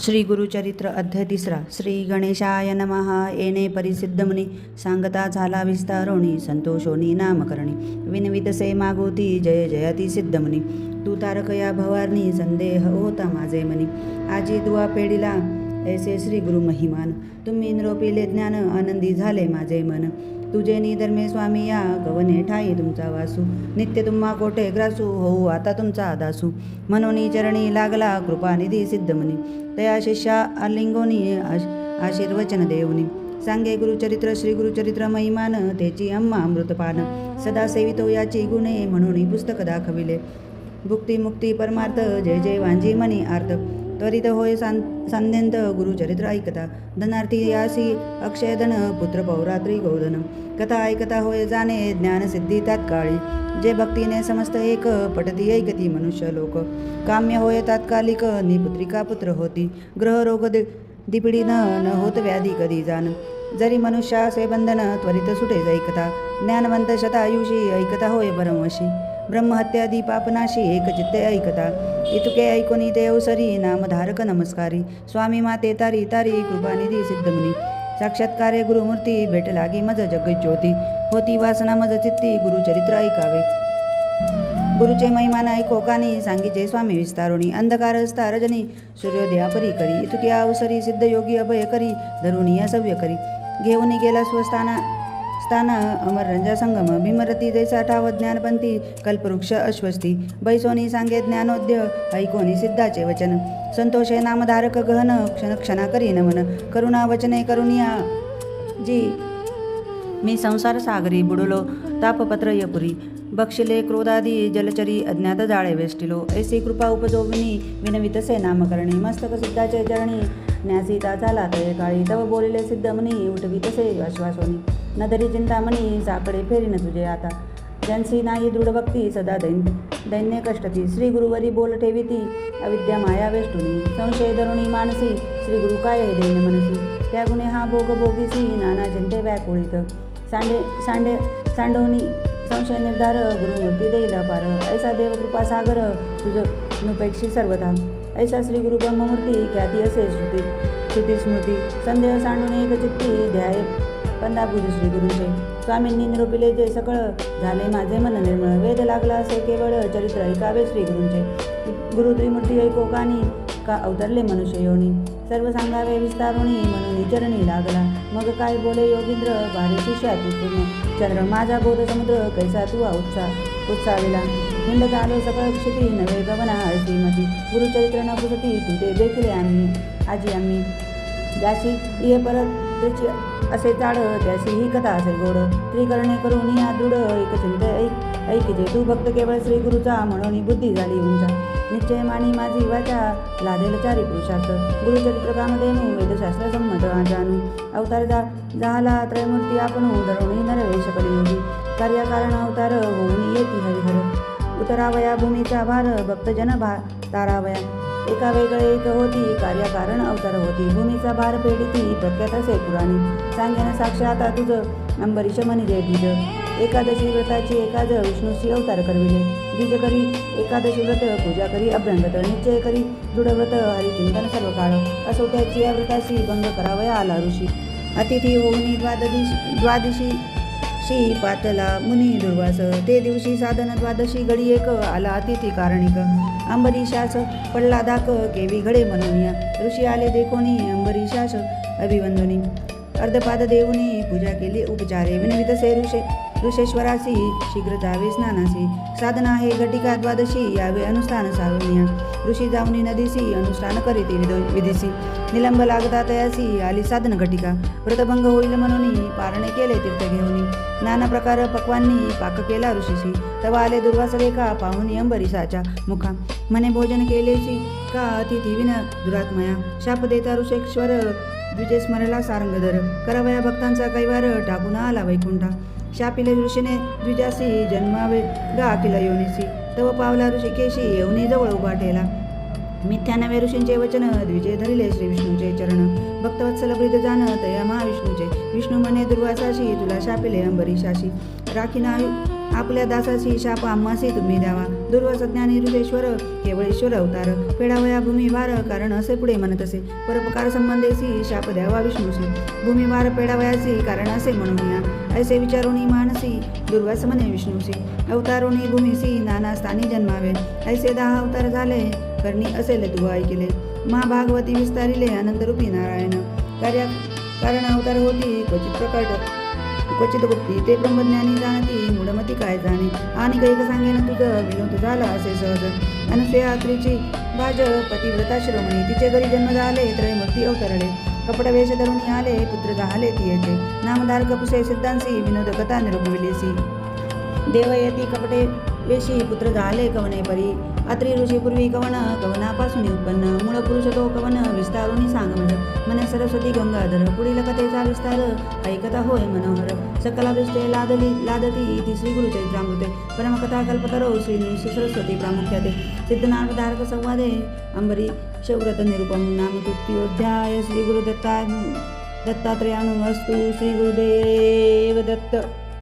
श्री गुरुचरित्र अध्याय 3 श्री गणेशाय नमः. येणे परिसिद्धमुनी सांगता झाला विस्तारोणी संतोषोनी नामकरणी विनवितसे मागोती जय जयती सिद्धमुनी. तू तारकया भवारणी संदेह होता माझे मनी आजी दुआ पेडिला ऐसे श्री गुरु महिमान. तुम्ही निरोपिले ज्ञान आनंदी झाले माझे मन. तुझे निधर्मे स्वामी या गवने ठाई तुमचा वासू नित्य तुम्हा कोठे ग्रासू होऊ आता तुमचा दासू. मनोनी चरणी लागला कृपानिधी सिद्धमुनी तया शिष्या आलिंगोनी आशीर्वचन देवनी. सांगे गुरुचरित्र श्री गुरुचरित्र महिमान तेची अम्मा अमृतपान सदा सेवितो याची गुणे म्हणून पुस्तक दाखविले. भुक्ती मुक्ती परमार्थ जय जय वांजी मनी आर्त त्वरित होय सांद्यंत गुरुचरित्र ऐकता. धनार्थी यासी अक्षयधन पुत्र पौरात्री गोधन कथा ऐकता होय जाणे ज्ञानसिद्धी तात्काळी. जे भक्तीने समस्त एक पटती ऐकती मनुष्य लोक काम्य होय तात्कालिक निपुत्रिका पुत्र होती. ग्रह रोग दिपिडी न होत व्याधी कधी जाण जरी मनुष्यासे बंधन त्वरित सुटे ऐकता. ज्ञानवंत शतायुषी ऐकता होय परमवशी ब्रह्महत्यादी पापनाशी एक चित्ते ऐकता. इतके ऐकोनी ते अवसरी नामधारक नमस्कारी स्वामी माते तारी तारी कृपानिधी सिद्धमुनी. साक्षात्कारे गुरुमूर्ती भेट लागी मज जगज्योती होती वासना मज चित्ती गुरुचरित्र ऐकावे. गुरुचे महिमान ऐको कानी सांगीचे स्वामी विस्तारोणी. अंधकार असता रजनी सूर्योदया परी करी इतके अवसरी सिद्ध योगी अभय करी धरुणी सव्य करी. घेऊन गेला स्थान अमर रंजा संगम भीमरती जैसा ठाव ज्ञानपंथी कल्पवृक्ष अश्वस्ती. बैसोनी सांगे ज्ञानोद्य ऐकोनी सिद्धाचे वचन संतोषे नामधारक गहन क्षण क्षणा करी नमन. करुणा वचने करुणिया जी मी संसार सागरी बुडलो तापपत्रयपुरी बक्षिले क्रोधादी जलचरी अज्ञात जाळे वेष्टिलो. ऐसी कृपा उपजोविनी विनवितसे नामकरणी मस्तक सिद्धाचे चरणी न्यासीता झाला तये काळी. तव बोलिले सिद्धमुनी उठवितसे आश्वासोनी नदरी चिंतामणी साकडे फेरीन तुझे आता. ज्यांसी नाही दृढ भक्ती सदा दैन्य कष्टती श्री गुरुवरी बोल ठेविती अविद्या माया वेष्टुनी. संशय धरुणी मानसी श्री गुरु काय हे दैन्य मनसी त्या गुणे हा भोग भोगीसी नाना चिंते व्याकुळित. सांडोनी संशय निर्धार गुरुमूर्ती देईल अपार. ऐसा देव कृपा सागर तुझ नुपेक्षी सर्वथा. ऐसा श्री गुरु ब्रह्ममूर्ती ख्याती असे श्रुती स्मृती. संदेह सांडून एक चित्ती ध्याय पंदाभुज श्री गुरुचे. स्वामींनी निरोपिले जे सकळ झाले माझे मन निर्मळ. वेद लागला असे केवळ चरित्र ऐकावे श्री गुरूंचे. गुरु त्रिमूर्ती ऐको कानी का अवतरले मनुष्य योनी. सर्व सांगावे विस्तारुणी म्हणून चरणी लागला. मग काय बोले योगींद्र भारी शिष्या तू पूर्ण. चंद्र माझा बोध समुद्र कैसा तू उत्साविला. हिंड चालो सकळ क्षिती नवे गवना श्रीमती. गुरुचरित्र न पुसती तू ते देखले आम्ही आजी आम्ही. ज्याशी ये परत त्याची असे चाड त्याशी ही कथा असे गोड. त्रिकरणे करून या दृढ एक चिंत ऐकिजे तू भक्त केवळ श्री गुरुचा म्हणून बुद्धी झाली उंचा. निश्चय मानी माझी वाचा लादेल चारी पुरुषार्थ. गुरुचरित्र कामधेनू वेदशास्त्र संमत जाणू. अवतार झाला त्रयमूर्ती आपण धरुणी नरवेश कलियोगी. कार्यकारण अवतार होऊन येती हरिहर. उतरावया भूमीचा भार भक्तजन तारावया. एका वेगळे एक होती कार्यकारण अवतार होती. भूमीचा भार पेडिती प्रख्यात असे पुराणी. सांगेन साक्षात तुझ अंबरीश मनी जय द्विज. एकादशी व्रताची एकाद विष्णूशी अवतार करविले. द्विज करी एकादशी व्रत पूजा करी अभ्यंगत. निश्चय करी दृढव्रत हरिचिंतन सर्व काळ. असो त्याची या व्रताशी भंग करावया आला ऋषी. अतिथी होऊनी द्वादशी पातला मुनी दुर्वास. ते दिवशी साधन द्वादशी घडी एक आला अतिथी कारणिक. अंबरीशास पडला धाक केवी घडे मनोनिया. ऋषी आले देखोनी अंबरीशास अभिवंदनी. अर्धपाद देऊनी पूजा केली उपचारे विनवितसे ऋषेश्वरासी शीघ्र जावे स्नानासी. साधना आहे घटिका द्वादशी यावे अनुष्ठान सावनिया. ऋषी जाऊनी नदीसी अनुष्ठान करीती विधीसी. निलंब लागता तयासी आली साधन घटिका. व्रतभंग होईल म्हणून पारणे केले तीर्थ घेऊनी. नाना प्रकार पक्वांनी पाक केला ऋषीशी. तवा आले दुर्वास रेखा पाहुनी अंबरीसाच्या मुखा. म्हणे भोजन केलेसी का अतिथी विन दुरात्मया. शाप देता ऋषेश्वर द्विजे स्मरला सारंगधर. करावया भक्तांचा कैवार टाकून आला वैकुंठा. शापिले ऋषीने द्विजासी जन्मावे गा अखिल योनीसी. तव पावला ऋषिकेशी येऊनी जवळ उभा ठेला. मिथ्या नवे ऋषींचे वचन द्विजे धरिले श्री विष्णूचे चरण. भक्तवत्सल प्रीत जाण तया महाविष्णूचे. विष्णू म्हणे दुर्वासाशी तुला शापिले अंबरीशाशी. राखीना आपल्या दासाची शाप आम्हासी तुम्ही द्यावा. दुर्वास ज्ञानी ऋषेश्वर केवळ ईश्वर अवतार फेडावया भूमिभार कारण असे पुढे म्हणत असे. परोपकार संबंधेसी शाप द्यावा विष्णूसी भूमिभार पेडावयासी कारण असे म्हणूया. ऐसे विचारोनी मानसी दुर्वास म्हणे विष्णूसी अवतारोनी भूमीसी नाना स्थानी जन्मावे. ऐसे 10 अवतार झाले करणी असेल तू ऐकिले. महाभागवती विस्तारिले अनंतरूपी नारायण कारण अवतार होती क्वचित गुप्ती ते ब्रह्मज्ञानी जाणती मूढमती काय जाणे. आणि कैक सांगेन तुझं विनोद झाला असे सहज. अनुसया स्त्रीची भाज पतिव्रता शिरोमणी तिचे घरी जन्म झाले त्रयमूर्ती अवतरले. कपट वेश धरून आले पुत्र झाले ती येथे. नामधार कपुसे सिद्धांसी विनोद कथा निरूपविलेसी. देव येती कपटे वेशी पुत्र झाले कवने परी. अत्री ऋषी पूर्वी कवनापासून उत्पन्न मूळ पुरुष तो कवन विस्तारुनी सांग म्हणे सरस्वती गंगाधर. पुढील कथेचा विस्तार ऐकता होय मनोहर. सकलाभिष्टे लादती ती श्री गुरुचरित्रामृते परमकथा कल्पतरो श्री सरस्वती प्रामुख्याते. सिद्धनामधारक संवादे अंबरी शौव्रत निरूपम. नाम तृतीयोध्याय. श्री गुरुदत्तात्रेयानुस्तु. श्री गुरुदेव दत्त.